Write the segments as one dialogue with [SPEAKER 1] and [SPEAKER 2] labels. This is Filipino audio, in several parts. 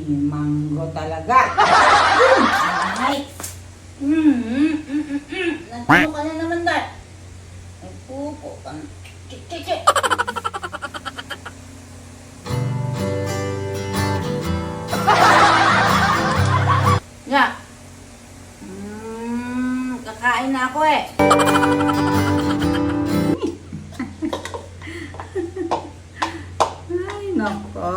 [SPEAKER 1] mango talaga. Ay. Nagtano ka na naman dahil. Ay, pupo ka. Chichi. Ya. Kakain na ako eh. Ay, nako.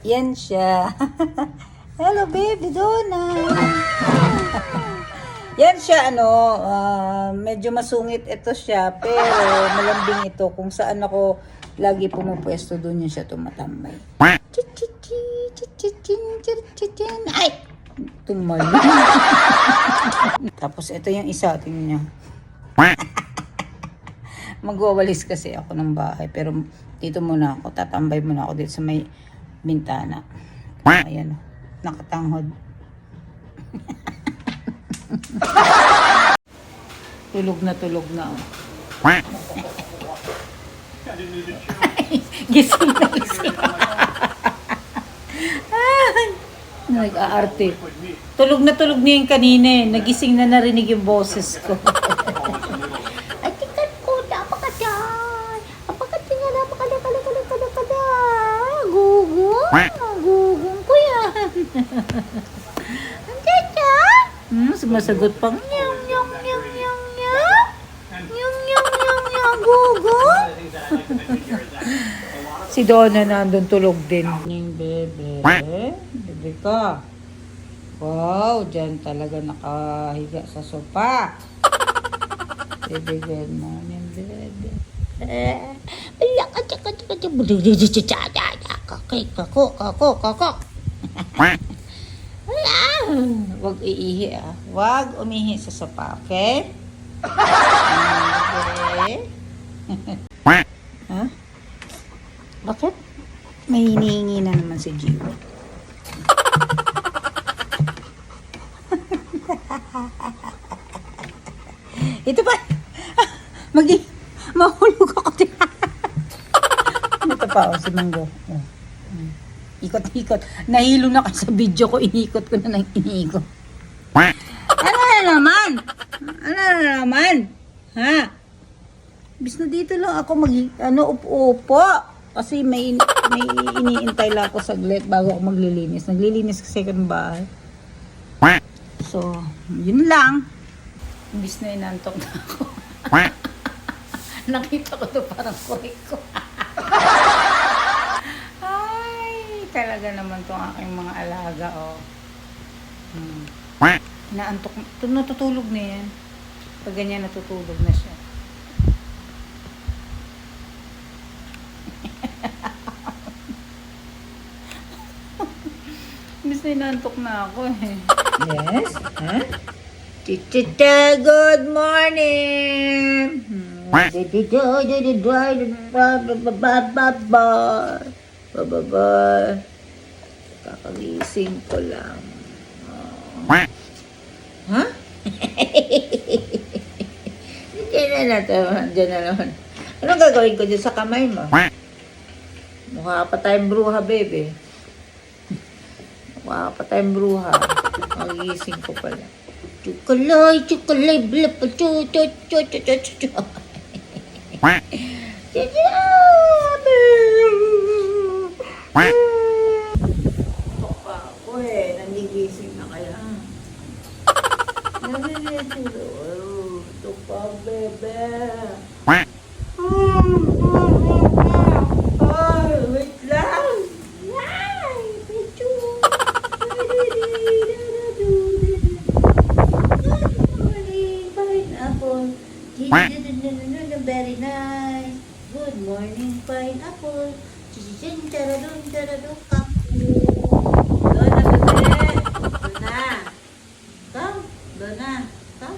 [SPEAKER 1] Yan siya. Hello baby, Donna. Yan siya, medyo masungit ito siya, pero malambing ito. Kung saan ako lagi pumupwesto, doon yan siya tumatambay. Ay! Tumal. Tapos ito yung isa, tingnan niyo. Magwawalis kasi ako ng bahay, pero dito muna ako, tatambay muna ako dito sa may bintana. Ayan, nakatanghod. Tulog na. Gising na gising. Nag-aarte. Tulog na niya yung kanina eh. Nagising na narinig yung boses ko. Ay, tikat ko. Napakadyan. Napakadyan. Napakadyan. Gugong ko yan. Ang tata. Sumasagot pang nyam. Gugong. Si Donna nandun tulog din. Yung bebe. Bebe ka. Wow, dyan talaga nakahiga sa sopa. Bebe, good morning, bebe. Huwag iihi ah. Huwag umihi sa sopa, okay? Okay. Ha? Bakit? May hinihingi na naman si Gio. Ito ba? Mahulog ako din. Ito pa, si Manggo. Ikot. Nahilo na kasi sa video ko. Inikot ko na iniikot. Ano na naman? Ha? Bis na dito lang ako upo. Kasi may iniintay lang ako saglit bago ako maglilinis. Naglilinis kasi ako ng bahay. So, yun lang. Bis na inantok na ako. Nakita ko to parang kurik ko. Ay, talaga naman tong aking mga alaga, oh. Naantok. Natutulog na yan. Pag ganyan natutulog na siya. Miss na inantok na ako eh. Yes? Huh? Chichita, good morning! Kakagising ko lang. Ha? Diyan na naman. Anong gagawin ko dyan sa kamay mo? Mukha pa tayong bruha, baby. Mukha pa tayong bruha. Magigising ko pala. Chukulay, blip, chu. Ako eh, nangigising na kaya. Ito pa, bebe. Ay, wait lang. Very nice. Good morning, pineapple. Charadun, kapu. Donna, bebe. Donna. Come.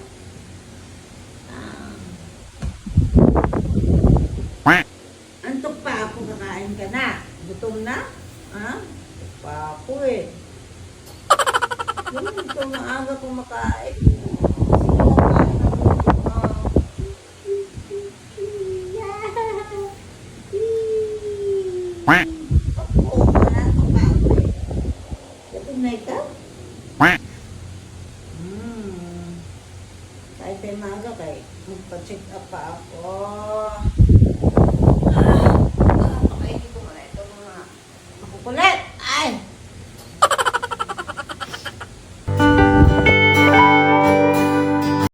[SPEAKER 1] Antok pa ako, kakain ka na. Gutom na? Ha? Pa ako eh. Ganun ito, maaga kumakain. Sige lang kain ng buto mo. Ako, manatong pa ako eh. Gutom na ito? Kahit ay maaga kay magpa-check up pa ako.